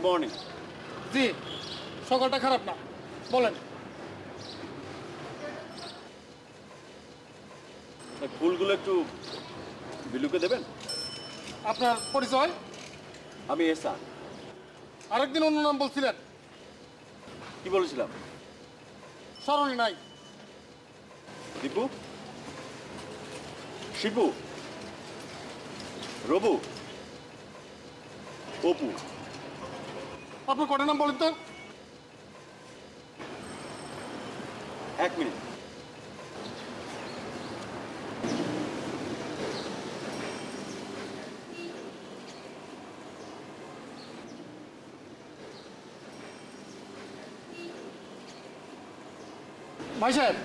Morning. জি, সকালটা খারাপ না, বলেন। ফুলগুলো একটু বিলুকে দেবেন। আপনার পরিচয়? আমি এসআর। আরেকদিন অন্য নাম বলছিলেন। কি বলেছিলাম? স্মরণে নাই। দীপু, শিপু, রবু, অপু। আপনার কটা নাম বলেন তো? 1 মিনিট। ভাই সাহেব,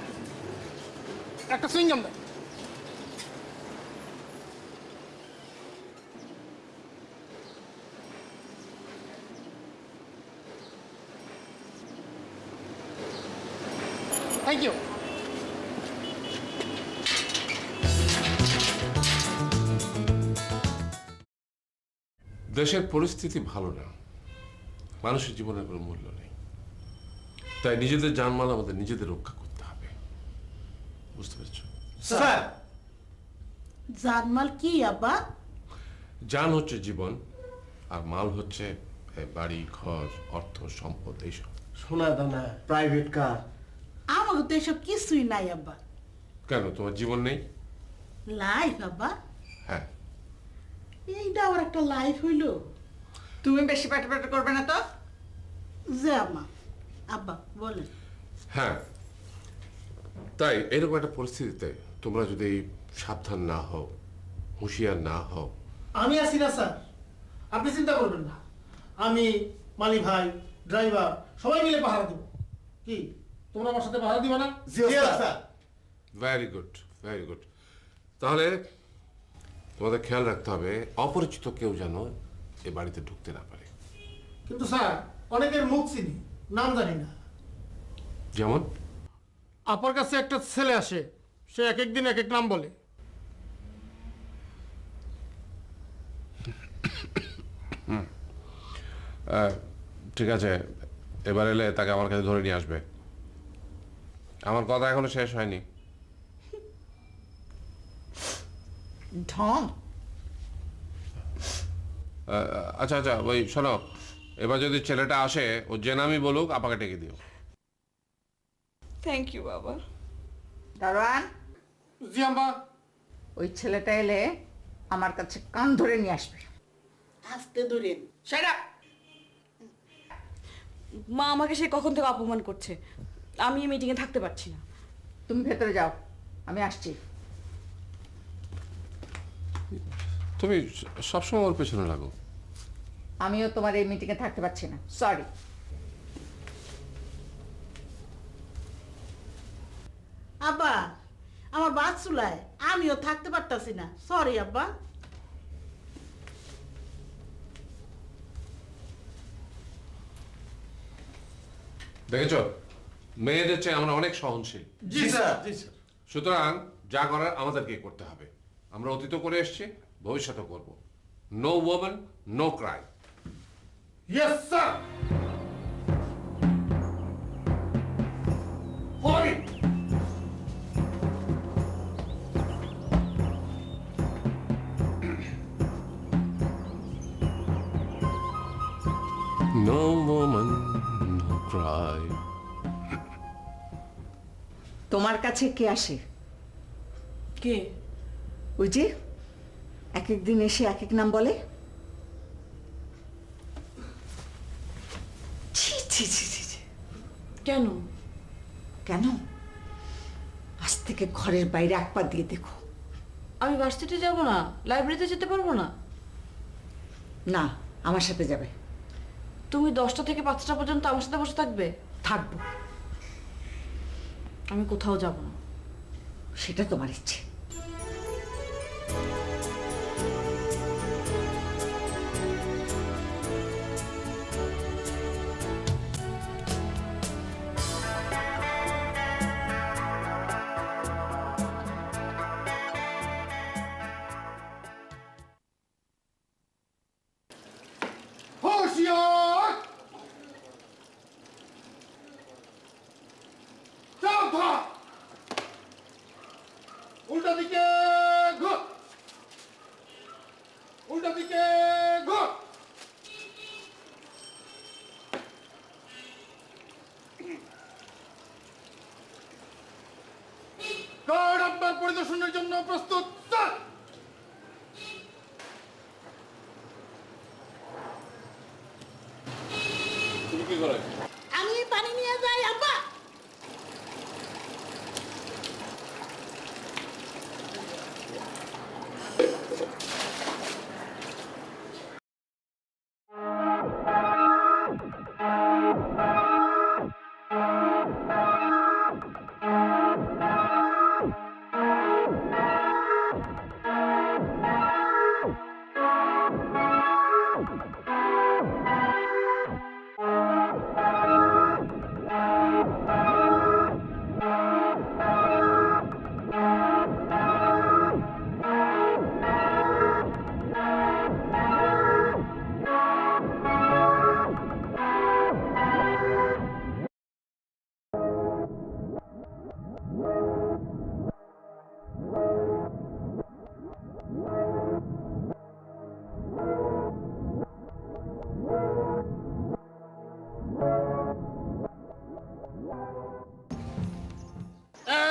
একটা সুইংগাম দেন। Thank you. দেশের পরিস্থিতি ভালো না, মানুষের জীবনের কোনো মূল্য নেই, তাই নিজেদের জানমাল আমাদের নিজেদের রক্ষা করতে হবে, বুঝতে পেরেছো? স্যার, জানমাল কি আব্বা? জান হচ্ছে জীবন, আর মাল হচ্ছে বাড়ি, ঘর, অর্থ, সম্পদ, এইসব। সোনা দানা, প্রাইভেট কার। আমাকে তো এসব কিছুই নাই আব্বা। কেন, তোমার জীবন নেই? লাইফ আব্বা? হ্যাঁ। এইটা আবার একটা লাইফ হইল? তুমি বেশি পেট করবে না তো? যে আম্মা, আব্বা বলেন। হ্যাঁ, তাই এরকম একটা পরিস্থিতিতে তোমরা যদি সাবধান না হও, হুঁশিয়ার না হও। আমি আছি না স্যার, আপনি চিন্তা করবেন না। আমি, মালি ভাই, ড্রাইভার সবাই মিলে পাহারা দেব। কি তোমরা আমার সাথে পাহারা দিবা না? জি sir. Very good, very good. তাহলে তোমাদের খেয়াল রাখতে হবে অপরিচিত কেউ যেন এ বাড়িতে ঢুকতে না পারে। কিন্তু স্যার, অনেকের মুখ চিনি, নাম জানি না। যেমন? আপনার কাছে একটা ছেলে আসে, সে এক এক দিন এক এক নাম বলে। ঠিক আছে, এবার এলে তাকে আমার কাছে ধরে নিয়ে আসবে। আমার কথা এখনো শেষ হয়নি। ঢং। আচ্ছা আচ্ছা, ওই শোনো, এবার যদি ছেলেটা আসে, ও যে নামই বলুক, আপাকে ডেকে দিও। থ্যাংক ইউ বাবা। দারোয়ান, জি আম্মা। ওই ছেলেটা এলে আমার কাছে কান ধরে নিয়ে আসবে। আস্তে ধরেন। সেটা মা আমাকে সে কখন থেকে অপমান করছে, আমি এই মিটিংয়ে থাকতে পারছি না। তুমি ভেতরে যাও, আমি আসছি। তুমি সবসময় ওর পেছনে লাগো। আমিও তোমার এই মিটিংয়ে থাকতে পারছি না, সরি। আব্বা, আমার বাদ চুলায়, আমিও থাকতে পারতাছি না, সরি আব্বা। দেখেছ, মেয়েদের চেয়ে আমরা অনেক সহনশীল। জি স্যার। জি স্যার। সুতরাং যা করার আমাদেরকে করতে হবে। আমরা অতীত করে এসেছি, ভবিষ্যতে করব। No women, no cry. Yes sir. Follow me. No women, no cry. তোমার কাছে কে আসে? কে? ওই যে এক এক দিন এসে এক এক নাম বলে। ছি ছি ছি ছি ছি। কেন? কেন? আজ থেকে ঘরের বাইরে এক পা দিয়ে দেখো। আমি ভার্সিটি যাব না, লাইব্রেরিতে যেতে পারবো না? না, আমার সাথে যাবে। তুমি 10টা থেকে 5টা পর্যন্ত আমার সাথে বসে থাকবে? থাকবো। আমি কোথাও যাব না। সেটা তোমার ইচ্ছে। হুঁশিয়ার! উল্টা দিকে ঘোর, উল্টা দিকে ঘোর। গার্ড আপনার পরিদর্শনের জন্য প্রস্তুত স্যার। তুমি কি করে? আমি পানি নিয়ে যাই আব্বা।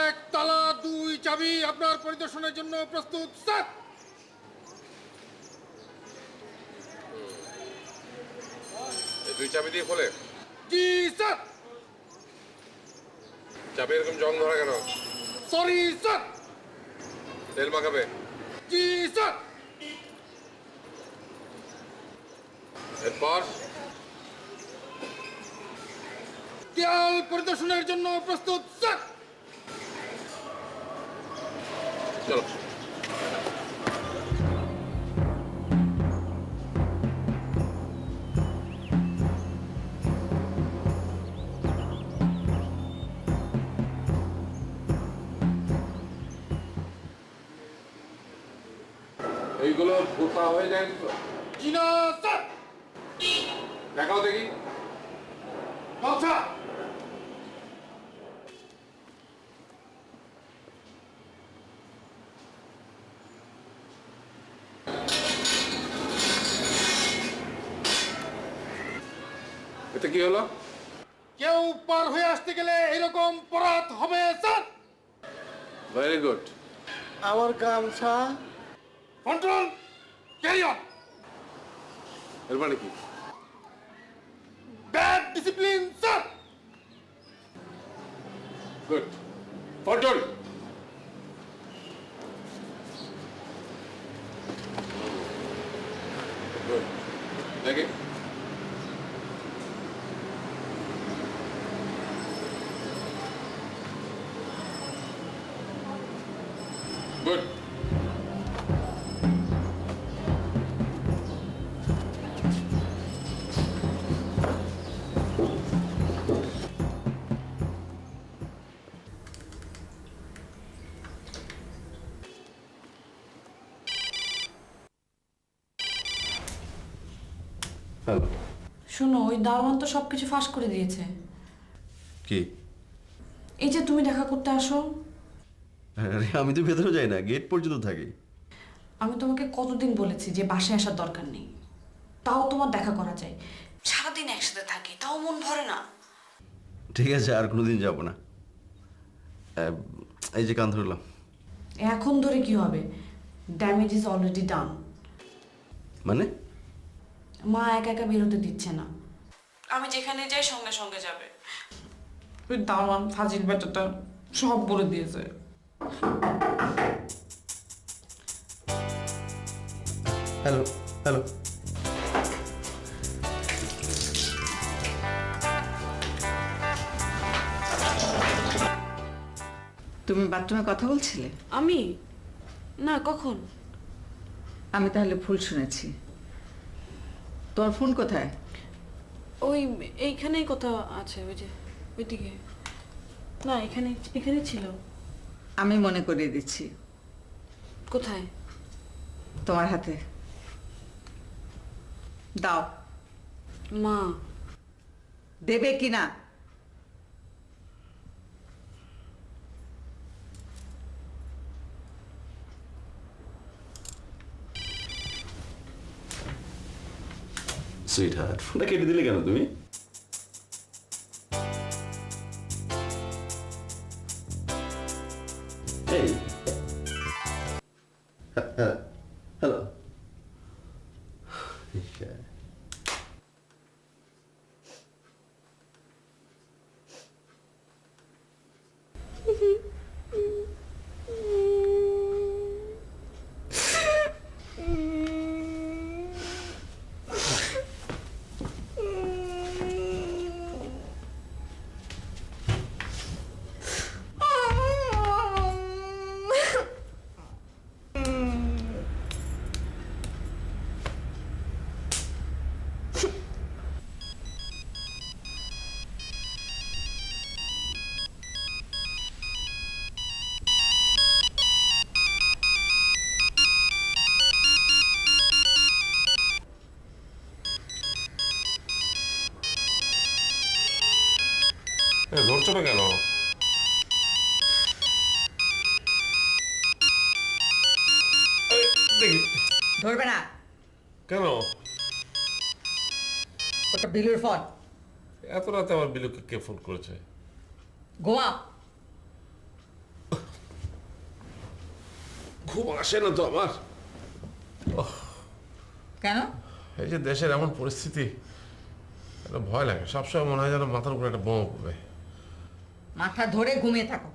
এক তালা দুই চাবি আপনার পরিদর্শনের জন্য প্রস্তুত স্যার। এই দুই চাবি দিয়ে খোলে? জি স্যার। চাবি এরকম জং ধরা কেন? Sorry sir. তেল মাখাবে? জি স্যার। এরপর দেয়াল পরিদর্শনের জন্য প্রস্তুত স্যার। চলো। এইগুলো পোতা হয়ে যায় তো? জি না স্যার। দেখাও দেখি। আচ্ছা। এতে কি হলো? কেউ পার হয়ে আসতে গেলে এরকম পরাত হবে স্যার। Very good. আমার গামছা। Control, carry on. এর মানে কি? Bad discipline sir. Good. Control. Good. দেখি। গুড। হ্যালো। শোনো, ওই দারোয়ান তো সবকিছু ফাঁস করে দিয়েছে। কি? এই যে তুমি দেখা করতে আসো, আরে আমি তো ভেতরে যাই না, গেট পর্যন্ত থাকি। আমি তোমাকে কতদিন বলেছি যে বাসায় আসার দরকার নেই, তাও তোমার দেখা করা যায়। সারাদিন একসাথে থাকি, তাও মন ভরে না। ঠিক আছে, আর কোনোদিন যাব না। এই যে কান ধরলাম। এখন ধরে কি হবে? Damage is already done. মানে? মা একা একা বেরোতে দিচ্ছে না। আমি যেখানে যাই সঙ্গে সঙ্গে যাবে। ওই দারোয়ান ফাজিল বেটাটা সব বলে দিয়েছে। Hello hello. তুমি বাথরুমে কথা বলছিলে? আমি না, কখন? আমি তাহলে ভুল শুনেছি। তোমার ফোন কোথায়? ওই এইখানেই কোথাও আছে, ওই যে ওইদিকে। না, এখানে এখানে ছিল। আমি মনে করিয়ে দিচ্ছি। কোথায়? তোমার হাতে দাও। মা দেবে কি না? সুইট হার্ট, ফোনটা কেটে দিলে কেন তুমি? এই হ্যালো। ধরছো না কেন? দেখি ধরবে না, কেন ওটা বিলুর ফোন। এত রাতে আমার বিলুকে কে ফোন করেছে? ঘুমা। ঘুম আসে না তো আমার। কেন? এই যে দেশের এমন পরিস্থিতি, একটা ভয় লাগে, সবসময় মনে হয় যেন মাথার উপরে একটা বোমা পড়বে। মাথা ধরে ঘুমিয়ে থাকো।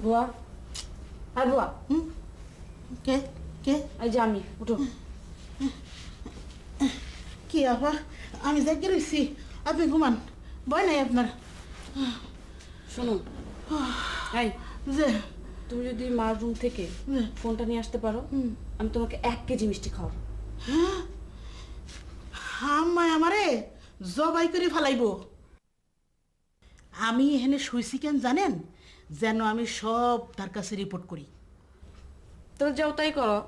বুয়া, আর বুয়া, কে কে এই যে আমি, উঠো। কি আপা, আমি জেগে রয়েছি, আপনি ঘুমান, ভয় নাই আপনার? শোনো, এই যে তুমি যদি মার রুম থেকে ফোনটা নিয়ে আসতে পারো, আমি তোমাকে 1 কেজি মিষ্টি খাওয়াবো। আম্মা আমারে জবাই করে ফেলাইব। আমি এখানে শুইছি কেন জানেন? যেন আমি সব তার কাছে রিপোর্ট করি। তো যাও তাই করো।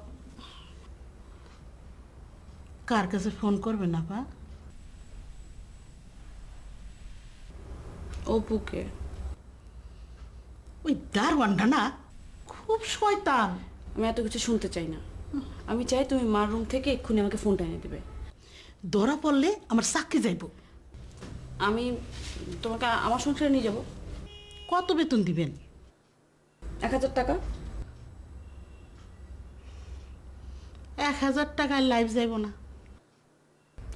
কার কাছে ফোন করবেন আপা? অপুকে। ওই দারওয়ানটা না খুব শয়তান। আমি এত কিছু শুনতে চাই না, আমি চাই তুমি মার রুম থেকে এক্ষুনি আমাকে ফোনটা এনে দিবে। ধরা পড়লে আমার চাকরি যাইব। আমি তোমাকে আমার সংসারে নিয়ে যাব। কত বেতন দিবেন? 1000 টাকা। 1000 টাকায় লাইফ যাইব না।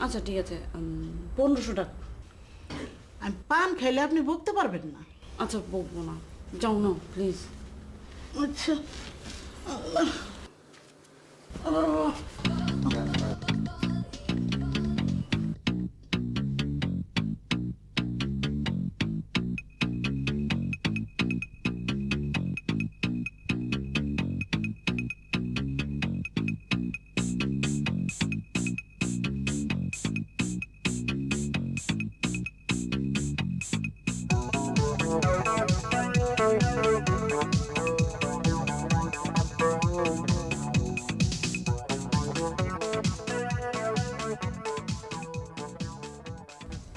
আচ্ছা ঠিক আছে, 1500 টাকা। আমি পান খাইলে আপনি ভুগতে পারবেন না। আচ্ছা বকবো না, যাও না প্লিজ। আচ্ছা আল্লাহ, আল্লাহ।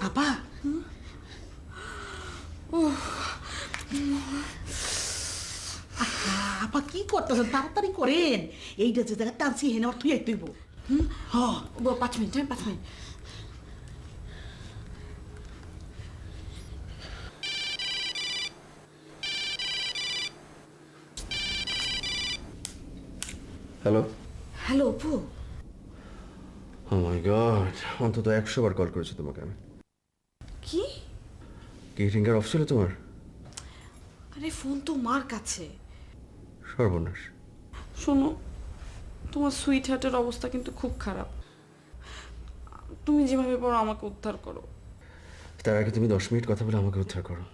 আপা, আপা কি করতেছেন? তাড়াতাড়ি করেন, এইটা যে জায়গা টানছি হেনে আমার তুই তুইব। হ 5 minute, 5 minute. Hello. Hello Apu. Oh my God, অন্তত 100 বার কল করেছি তোমাকে আমি। কি? কি রিঙ্গার অফ ছিল তোমার? আরে ফোন তো মার কাছে। সর্বনাশ। শোনো, তোমার সুইট হার্টের অবস্থা কিন্তু খুব খারাপ। তুমি যেভাবে পারো আমাকে উদ্ধার করো। তার আগে তুমি 10 মিনিট কথা বলে আমাকে উদ্ধার করো।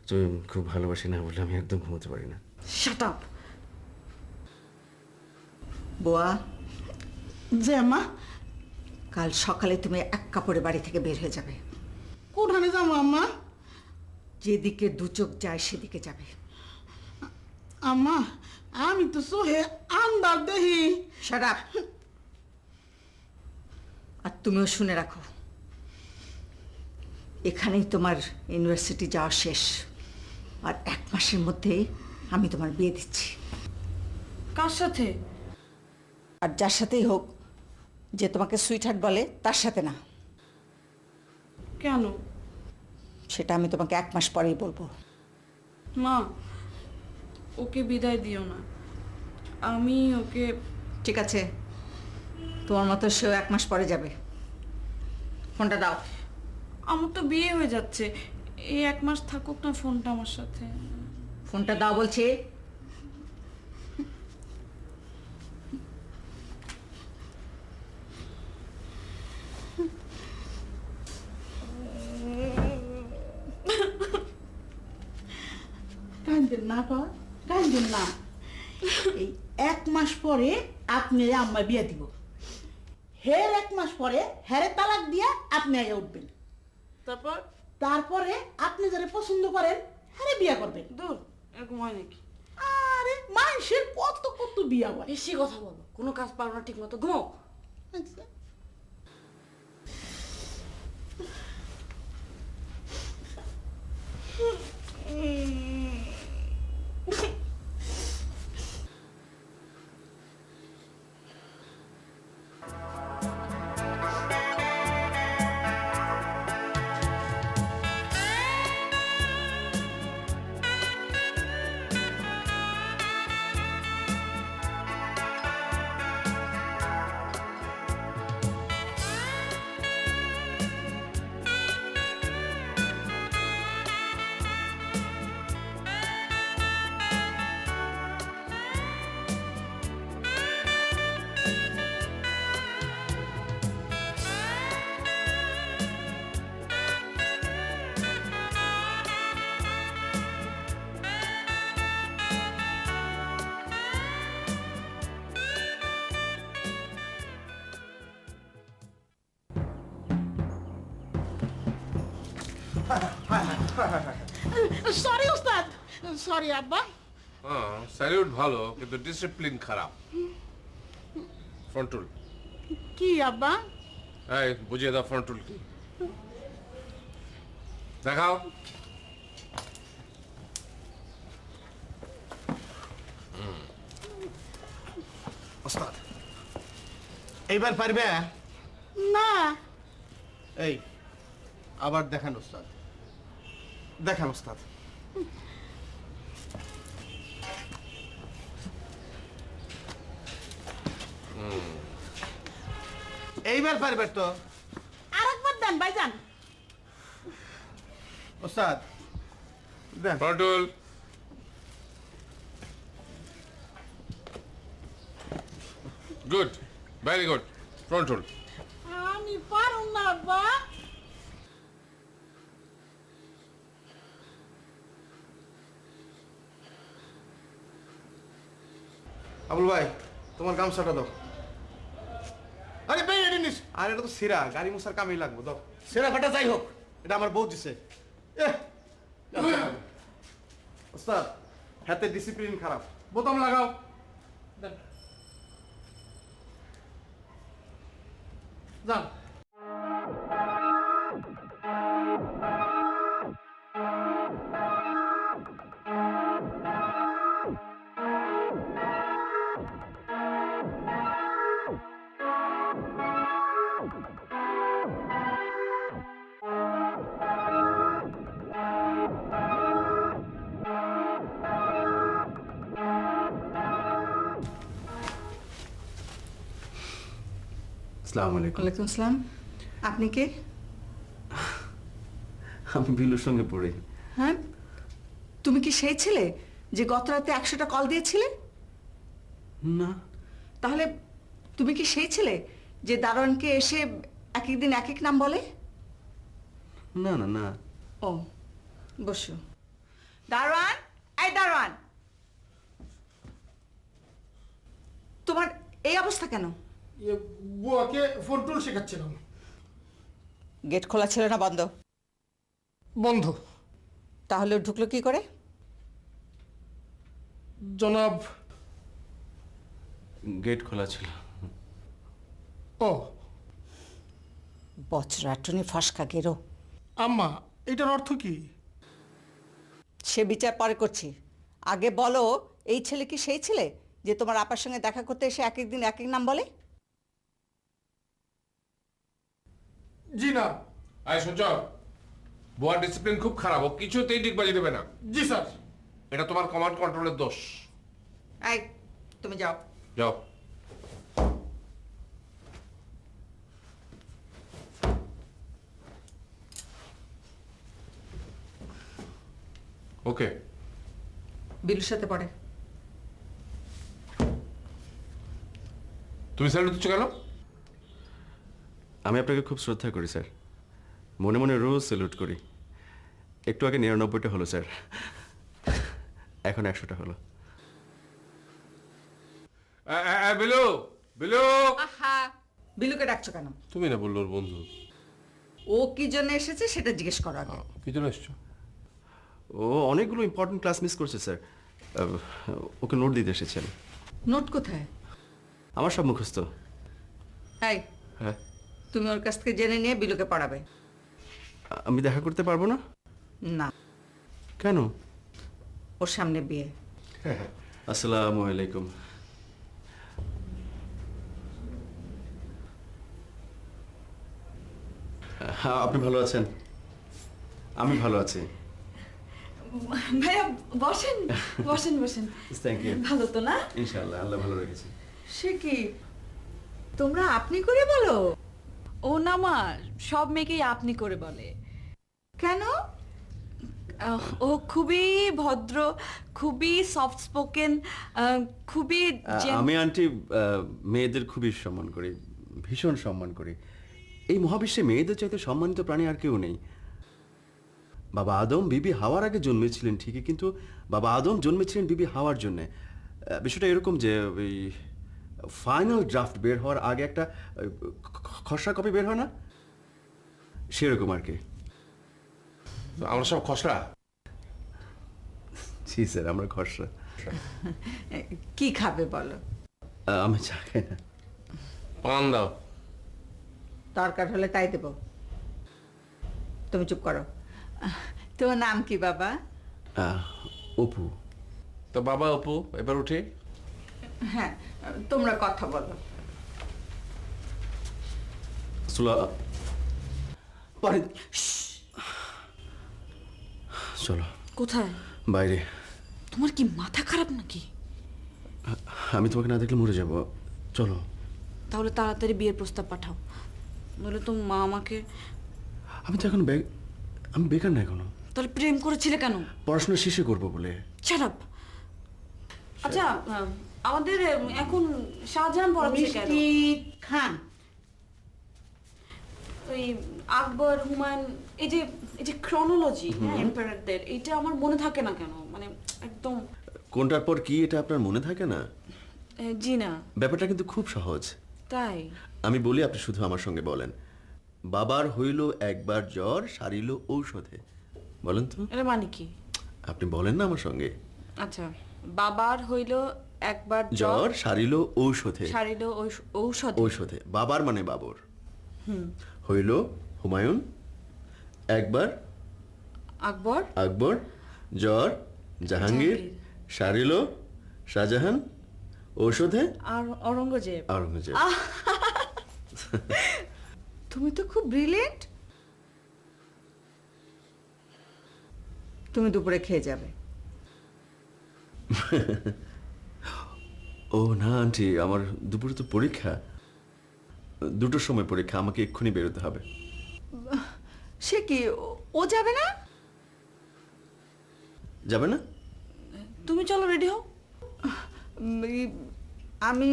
তুমি খুব ভালোবাসি না বলে আমি একদম ঘুমোতে পারি না। Shut up. বোয়া, যে মা, কাল সকালে তুমি এক কাপড়ে বাড়ি থেকে বের হয়ে যাবে। কোথানে যাবো আম্মা? যেদিকে দু চোখ যায় সেদিকে যাবে। আম্মা, আমি তো সোহে আন্দার দেহি। Shut up. আর তুমিও শুনে রাখো, এখানেই তোমার ইউনিভার্সিটি যাওয়া শেষ। আর 1 মাসের মধ্যেই আমি তোমার বিয়ে দিচ্ছি। কার সাথে? আর যার সাথেই হোক, যে তোমাকে সুইটহার্ট বলে তার সাথে না। কেন? সেটা আমি তোমাকে 1 মাস পরেই বলবো। মা, ওকে বিদায় দিও না। আমি ওকে। ঠিক আছে, তোমার মতো সেও 1 মাস পরে যাবে। ফোনটা দাও। আমার তো বিয়ে হয়ে যাচ্ছে, এই 1 মাস থাকুক না ফোনটা আমার সাথে। ফোনটা দাও বলছি। কান্দেন না পা, কান্দেন না। এই 1 মাস পরে আপনি আম্মা বিয়ে দিব। হের 1 মাস পরে হেরে তালাক দিয়া আপনি আগে উঠবেন। তারপর? তারপরে আপনি যারা পছন্দ করেন হেরে বিয়ে করবেন। দূর, এরকম হয় নাকি? আরে মানুষের কত কত বিয়া হয়। বেশি কথা বলো, কোনো কাজ পারো না ঠিক মতো, ঘুমাও। আচ্ছা। সরি ওস্তাদ, সরি আব্বা। হ্যাঁ, স্যালিউট ভালো কিন্তু ডিসিপ্লিন খারাপ। ফ্রন্টুল। কি আব্বা? এই বুঝিয়ে দাও ফ্রন্টুল কি। দেখাও। ওস্তাদ, এইবার পারবে? না। এই আবার দেখান ওস্তাদ, দেখান ওস্তাদ। এইবার পারবে তো? আরেকবার দেন ভাইজান। ওস্তাদ দেন। ফ্রন্টুল। Good, very good. ফ্রন্টুল। আমি পারুম না আব্বা। আবুল ভাই, তোমার গামছাটা দাও। আরে ভাই এটা নিস। আর এটা তো সিরা, গাড়ি মুছার কামেই লাগবো। দাও। সিরা ফাটা যাই হোক, এটা আমার বউ দিছে। ওস্তাদ, হাতে ডিসিপ্লিন খারাপ। বোতাম লাগাও। যান। আসসালামু আলাইকুম। ওয়ালাইকুম আসসালাম। আপনি কে? আমি বিলুর সঙ্গে পড়ি। হ্যাঁ, তুমি কি সেই ছেলে যে গত রাতে 100টা কল দিয়েছিলে? না। তাহলে তুমি কি সেই ছেলে যে দারোয়ানকে এসে এক এক দিন এক এক নাম বলে? না না না। ও, বসো। দারোয়ান, এই দারোয়ান, তোমার এই অবস্থা কেন? বুয়াকে ফোন টোন শেখাচ্ছিলাম। গেট খোলা ছিল না বন্ধ? বন্ধ। তাহলে ও ঢুকলো কি করে? জনাব। গেট খোলা ছিল। ও বছরাটনি ফসকা গেরো। আম্মা, এটার অর্থ কি? সে বিচার পরে করছি, আগে বলো এই ছেলে কি সেই ছেলে যে তোমার আপার সঙ্গে দেখা করতে এসে এক এক দিন এক এক নাম বলে? জি না। আয় সঞ্চয়, বুয়ার ডিসিপ্লিন খুব খারাপ, ও কিছুতেই ডিগবাজি দেবে না। জি স্যার। এটা তোমার কমান্ড কন্ট্রোলের দোষ। এই তুমি যাও। যাও। ওকে। বিলুর সাথে পড়ে। তুমি স্যালুট দিচ্ছ কেন? আমি আপনাকে খুব শ্রদ্ধা করি স্যার, মনে মনে রোজ স্যালুট করি। একটু আগে 99টা হলো স্যার, এখন 100টা হলো। বিলু, বিলু। আহা, বিলুকে ডাকছো কেন? তুমি না বললো ওর বন্ধু। ও কি জন্য এসেছে সেটা জিজ্ঞেস করো আগে। কি জন্য এসছো? ও অনেকগুলো ইম্পর্টেন্ট ক্লাস মিস করছে স্যার, ওকে নোট দিতে এসেছেন। নোট কোথায়? আমার সব মুখস্থ। এই, হ্যাঁ। তুমি ওর কাছ থেকে জেনে নিয়ে বিলুকে পড়াবে। আমি দেখা করতে পারবো না? না, কেন? ওর সামনে বিয়ে। আসসালামু আলাইকুম। আপনি ভালো আছেন? আমি ভালো আছি। ভাইয়া বসেন বসেন বসেন। Thank you. ভালো তো না? ইনশাআল্লাহ, আল্লাহ ভালো রেখেছে। সে কি তোমরা আপনি করে বলো? ও না মা, সব মেয়েকেই আপনি করে বলে। কেন? ও খুবই ভদ্র, খুবই সফট স্পোকেন, খুবই আমি আন্টি মেয়েদের খুবই সম্মান করি, ভীষণ সম্মান করি। এই মহাবিশ্বে মেয়েদের চাইতে সম্মানিত প্রাণী আর কেউ নেই। বাবা আদম বিবি হাওয়ার আগে জন্মেছিলেন ঠিকই, কিন্তু বাবা আদম জন্মেছিলেন বিবি হাওয়ার জন্যে। বিষয়টা এরকম যে ওই ফাইনাল ড্রাফট বের হওয়ার আগে একটা খসড়া কপি বের হয় না, সেরকম আর কি। আমরা সব খসড়া। জি স্যার, আমরা খসড়া। কি খাবে বলো? আমি চা খাই না। পান দাও। দরকার হলে তাই দেব। তুমি চুপ করো। তোমার নাম কি বাবা? অপু। তো বাবা অপু, এবার উঠি। হ্যাঁ, তোমরা কথা বলো। চলো কোথায়? বাইরে। তোমার কি মাথা খারাপ নাকি? আমি তোমাকে না দেখলে মরে যাব। চলো। তাহলে তাড়াতাড়ি বিয়ের প্রস্তাব পাঠাও, নইলে তো মা আমাকে। আমি তো এখন আমি বেকার না এখনো। তাহলে প্রেম করেছিলে কেন? পড়াশোনা শেষে করবো বলে। Shut up. আচ্ছা, আমাদের এখন শাহজাহান পড়াচ্ছে কেন? মিষ্টি খান। ওই আকবর, হুমায়ুন, এই যে ক্রনোলজি, হ্যাঁ, এম্পায়ারদের, এটা আমার মনে থাকে না কেন, মানে একদম। কোনটার পর কি এটা আপনার মনে থাকে না? জি না। ব্যাপারটা কিন্তু খুব সহজ। তাই? আমি বলি, আপনি শুধু আমার সঙ্গে বলেন। বাবার হইল একবার জ্বর, সারিল ঔষধে। বলেন তো। এটা মানে কি? আপনি বলেন না আমার সঙ্গে। আচ্ছা, বাবার হইল একবার জ্বর, সারিল ঔষধে। সারিল ঔষধ। ঔষধে। বাবার মানে বাবর। হইল হুমায়ুন একবার আকবর। আকবর জ্বর জাহাঙ্গীর সারিল শাহজাহান ঔষধে আর অরঙ্গজেব। আওরঙ্গজেব। তুমি তো খুব ব্রিলিয়েন্ট। তুমি দুপুরে খেয়ে যাবে। ও না আন্টি, আমার দুপুরে তো পরীক্ষা, 2টোর সময় পরীক্ষা, আমাকে এক্ষুনি বেরোতে হবে। সে কি ও যাবে না? যাবে না? তুমি চলো, রেডি হও। আমি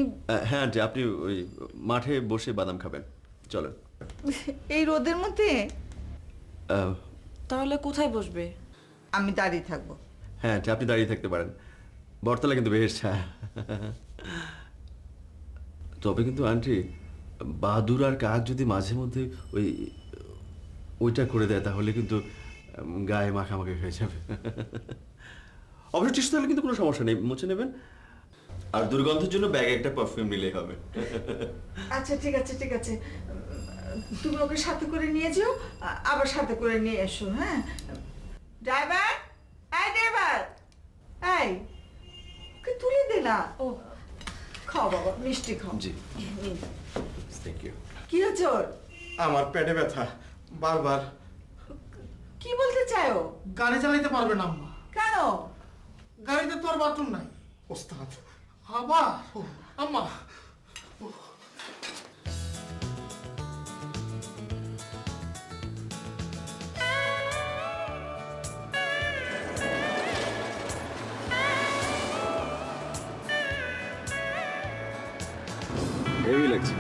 হ্যাঁ আন্টি, আপনি ওই মাঠে বসে বাদাম খাবেন, চলো। এই রোদের মধ্যে তাহলে কোথায় বসবে? আমি দাঁড়িয়ে থাকবো। হ্যাঁ আন্টি, আপনি দাঁড়িয়ে থাকতে পারেন, বটতলা কিন্তু বেশ ছায়া। তবে কিন্তু আন্টি, বাহাদুর আর কাক যদি মাঝে মধ্যে ওইটা করে দেয় তাহলে কিন্তু গায়ে মাখামাখি হয়ে যাবে। অবশ্য টিস্যু থাকলে কিন্তু কোনো সমস্যা নেই, মুছে নেবেন। আর দুর্গন্ধের জন্য ব্যাগে একটা পারফিউম নিলেই হবে। আচ্ছা ঠিক আছে ঠিক আছে, তুমি ওকে সাথে করে নিয়ে যেও, আবার সাথে করে নিয়ে এসো। হ্যাঁ ড্রাইভার, এই ড্রাইভার, এই ওকে তুলে দে না। ও খাও বাবা, মিষ্টি খাও। জি, থ্যাংক ইউ। কি হচ্ছে ওর? আমার পেটে ব্যথা বারবার। কি বলতে চাও? গাড়ি চালাইতে পারবে না আম্মা। কেন? গাড়িতে তো আর বাথরুম নাই। ওস্তাদ আবার আম্মা। হেভি লাগছে,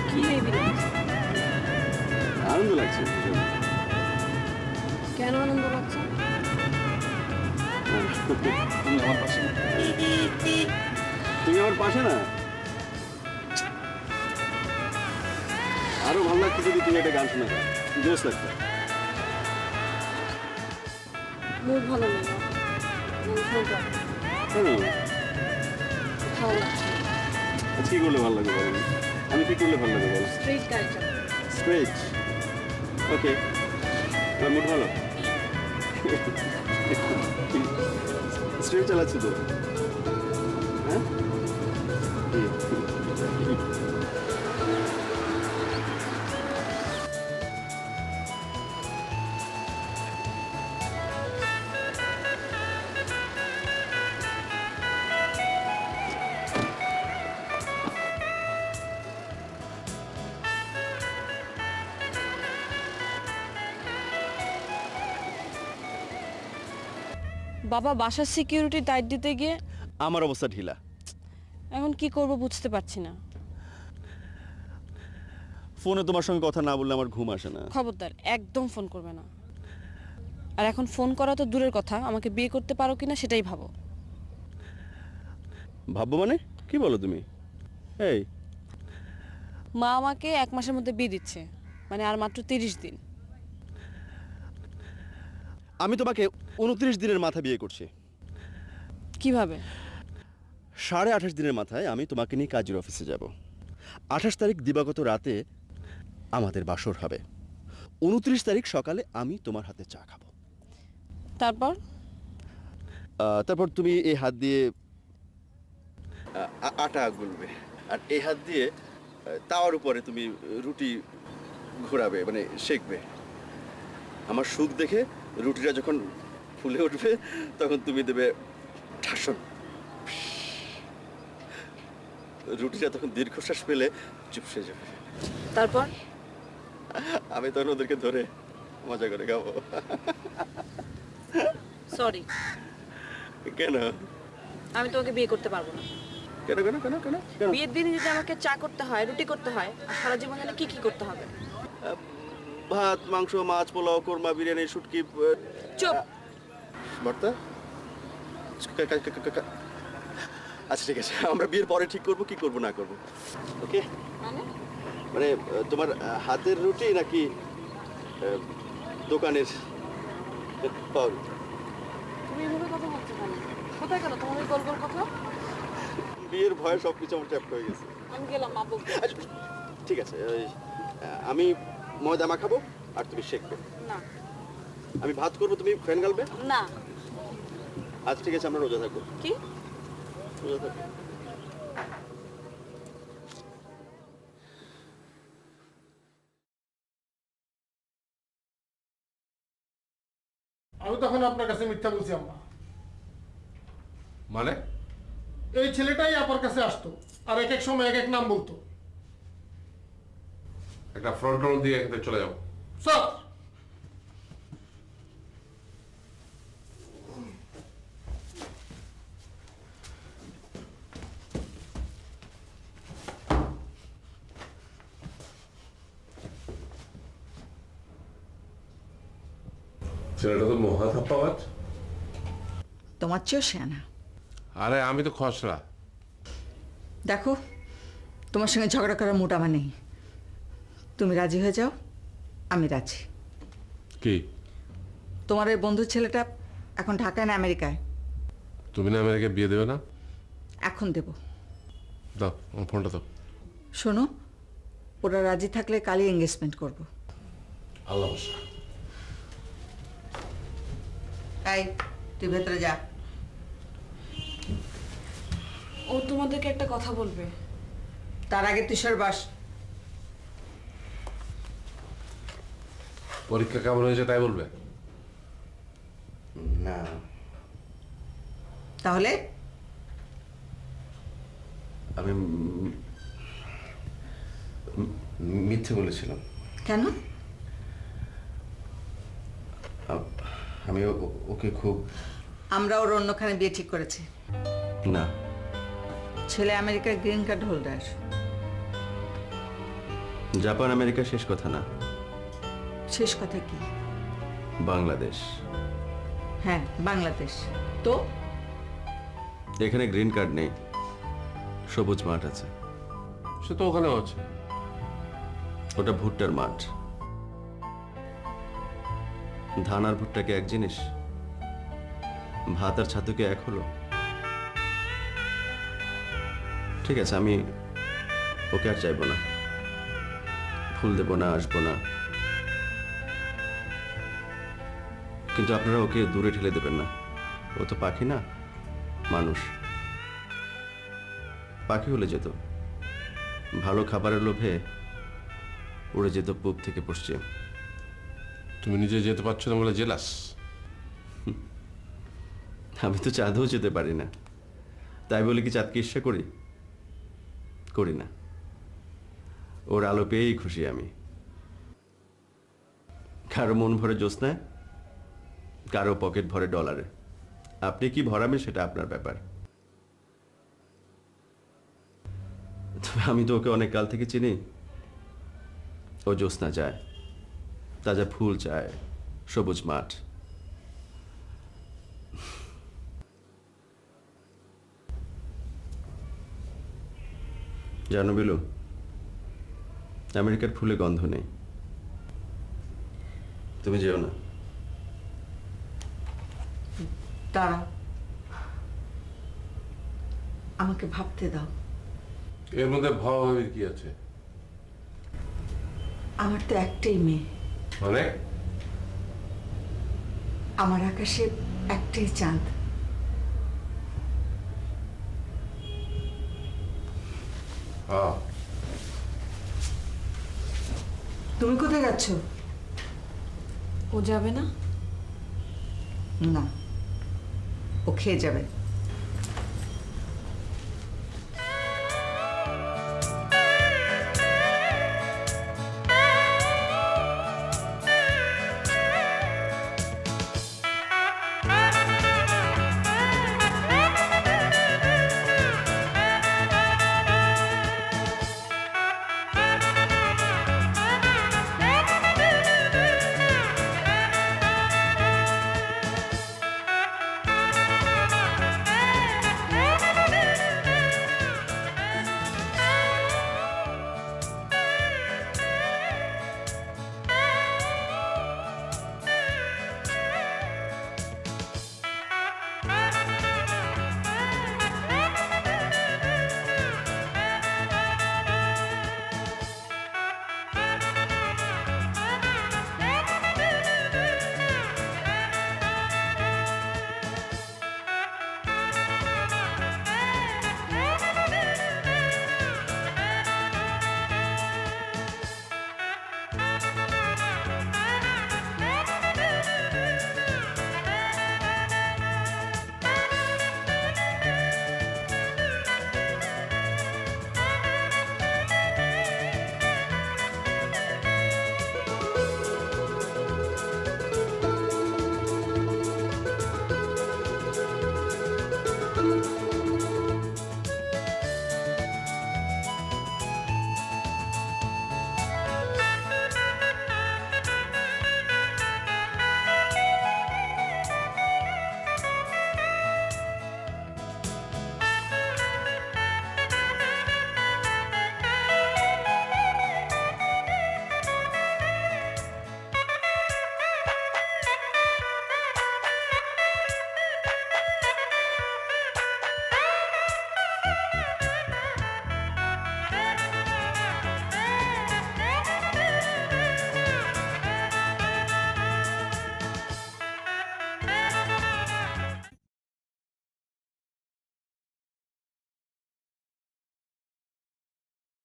কি হেভি লাগছে? আনন্দ লাগছে। কেন আনন্দ লাগছে? তুমি আমার পাশে না, তুমি আমার পাশে না। আরো ভালো লাগছে যদি তুমি একটা গান শোনা দাও, জোশ লাগছে। মুড ভালো নেই, শুনতে কেন? ভালো লাগছে। আচ্ছা কি করলে ভালো লাগবে বলো? আমি কি করলে ভালো লাগবে বলো? স্ট্রিট গাড়ি চালাও। স্ট্রেট, ওকে, আমার মুড ভালো। স্ট্রেট চালাচ্ছি তো, হ্যাঁ? বাবা বাসার সিকিউরিটি দায়িত্ব দিতে গিয়ে আমার অবস্থা ঢিলা। এখন কি করব বুঝতে পারছি না। ফোনে তোমার সঙ্গে কথা না বললে আমার ঘুম আসে না। খবরদার একদম ফোন করবে না। আর এখন ফোন করা তো দূরের কথা, আমাকে বিয়ে করতে পারো কিনা সেটাই ভাবো। ভাববো মানে কি বলো তুমি? এই মা আমাকে 1 মাসের মধ্যে বিয়ে দিচ্ছে, মানে আর মাত্র 30 দিন। আমি তোমাকে 29 দিনের মাথা বিয়ে করছি। কিভাবে? 28.5 দিনের মাথায় আমি তোমাকে নিয়ে কাজের অফিসে যাব। 28 তারিখ দিবাগত রাতে আমাদের বাসর হবে। 29 তারিখ সকালে আমি তোমার হাতে চা খাবো। তারপর তুমি এই হাত দিয়ে আটা গুলবে, আর এই হাত দিয়ে তাওয়ার উপরে তুমি রুটি ঘোরাবে, মানে সেঁকবে। আমার সুখ দেখে রুটিটা যখন ফুলে উঠবে তখন তুমি দেবে ঠাসন। রুটিটা তখন দীর্ঘশ্বাস পেলে চুপসে যাবে। তারপর আমি তখন ওদেরকে ধরে মজা করে খাবো। সরি, কেন? আমি তোমাকে বিয়ে করতে পারবো না। কেন কেন কেন কেন কেন? বিয়ের দিনে যদি আমাকে চা করতে হয়, রুটি করতে হয়, আর সারা জীবন জানে কি কি করতে হবে? ভাত, মাংস, মাছ, পোলাও, কোরমা, বিরিয়ানি, শুটকি, চুপ। ভর্তা। আচ্ছা ঠিক আছে, আমরা বিয়ের পরে ঠিক করবো কি করবো না করবো। ওকে, মানে তোমার হাতের রুটি নাকি দোকানের পাউরুটি? তুমি এভাবে কথা বলছো কেন? কোথায় গেল তোমার ওই গোল গোল কথা? বিয়ের ভয়ে সবকিছু আমার চ্যাপ্ট হয়ে গেছে। আমি গেলাম, মা বকবে। আচ্ছা ঠিক আছে, আমি ময়দা মাখাবো আর তুমি শেখবে। না। আমি ভাত করবো, তুমি ফ্যান গালবে। না। আচ্ছা ঠিক আছে, আমরা রোজা থাকবো। কি? রোজা থাকবো। আমি তখন আপনার কাছে মিথ্যা বলছি আম্মা। মানে এই ছেলেটাই আপনার কাছে আসতো আর এক এক সময় এক এক নাম বলতো। একটা ফ্রন্ট রাউন্ড দিয়ে এখান থেকে চলে যাও। স্যার ছেলেটা তো মহা থাপ্পাবাজ। তোমার চেয়েও শেয়ানা। আরে আমি তো খসড়া। দেখো, তোমার সঙ্গে ঝগড়া করার মুড আমার নেই। তুমি রাজি হয়ে যাও, আমি রাজি। কি? তোমার এই বন্ধুর ছেলেটা এখন ঢাকায় না আমেরিকায়? তুমি না আমেরিকায় বিয়ে দেবে না? এখন দেব। দাও আমার ফোনটা দাও। শোনো, ওরা রাজি থাকলে কালই এঙ্গেজমেন্ট করব। আল্লাহ ভরসা। এই, তুই ভেতরে যা। ও তোমাদেরকে একটা কথা বলবে। তার আগে তুই সর বাস। পরীক্ষা কেমন হয়েছে তাই বলবে? না, তাহলে আমি মিথ্যে বলেছিলাম। কেন? আমি ওকে খুব... আমরা ওর অন্যখানে বিয়ে ঠিক করেছি। না, ছেলে আমেরিকার green card holder. Japan America শেষ কথা না, শেষ কথা কি? বাংলাদেশ। হ্যাঁ, বাংলাদেশ। তো এখানে গ্রিন কার্ড নেই, সবুজ মাঠ আছে। সে তো ওখানেও আছে। ওটা ভুট্টার মাঠ। ধান আর ভুট্টা কি এক জিনিস? ভাত আর ছাতু কি এক হলো? ঠিক আছে, আমি ওকে আর চাইবো না, ফুল দেবো না, আসবো না। কিন্তু আপনারা ওকে দূরে ঠেলে দেবেন না। ও তো পাখি না, মানুষ। পাখি হলে যেত, ভালো খাবারের লোভে উড়ে যেত পূব থেকে পশ্চিম। তুমি নিজে যেতে পারছো না বলে জেলাস? আমি তো চাঁদেও যেতে পারি না, তাই বলে কি চাঁদকে ঈর্ষা করি? করি না। ওর আলো পেয়েই খুশি আমি। কারো মন ভরে জ্যোৎস্নায়, কারো পকেট ভরে ডলারে। আপনি কি ভরাবেন সেটা আপনার ব্যাপার। তবে আমি তো ওকে অনেক কাল থেকে চিনি। ও জ্যোৎস্না চায়, তাজা ফুল চায়, সবুজ মাঠ। জানো বিলু, আমেরিকার ফুলে গন্ধ নেই। তুমি যেও না। দাঁড়া, আমাকে ভাবতে দাও। এর মধ্যে ভাবাভাবির কি আছে? আমার তো একটাই মেয়ে, মানে? আমার আকাশে একটাই চাঁদ। হ্যাঁ। তুমি কোথায় যাচ্ছ? ও যাবে না? না, ও খেয়ে যাবে।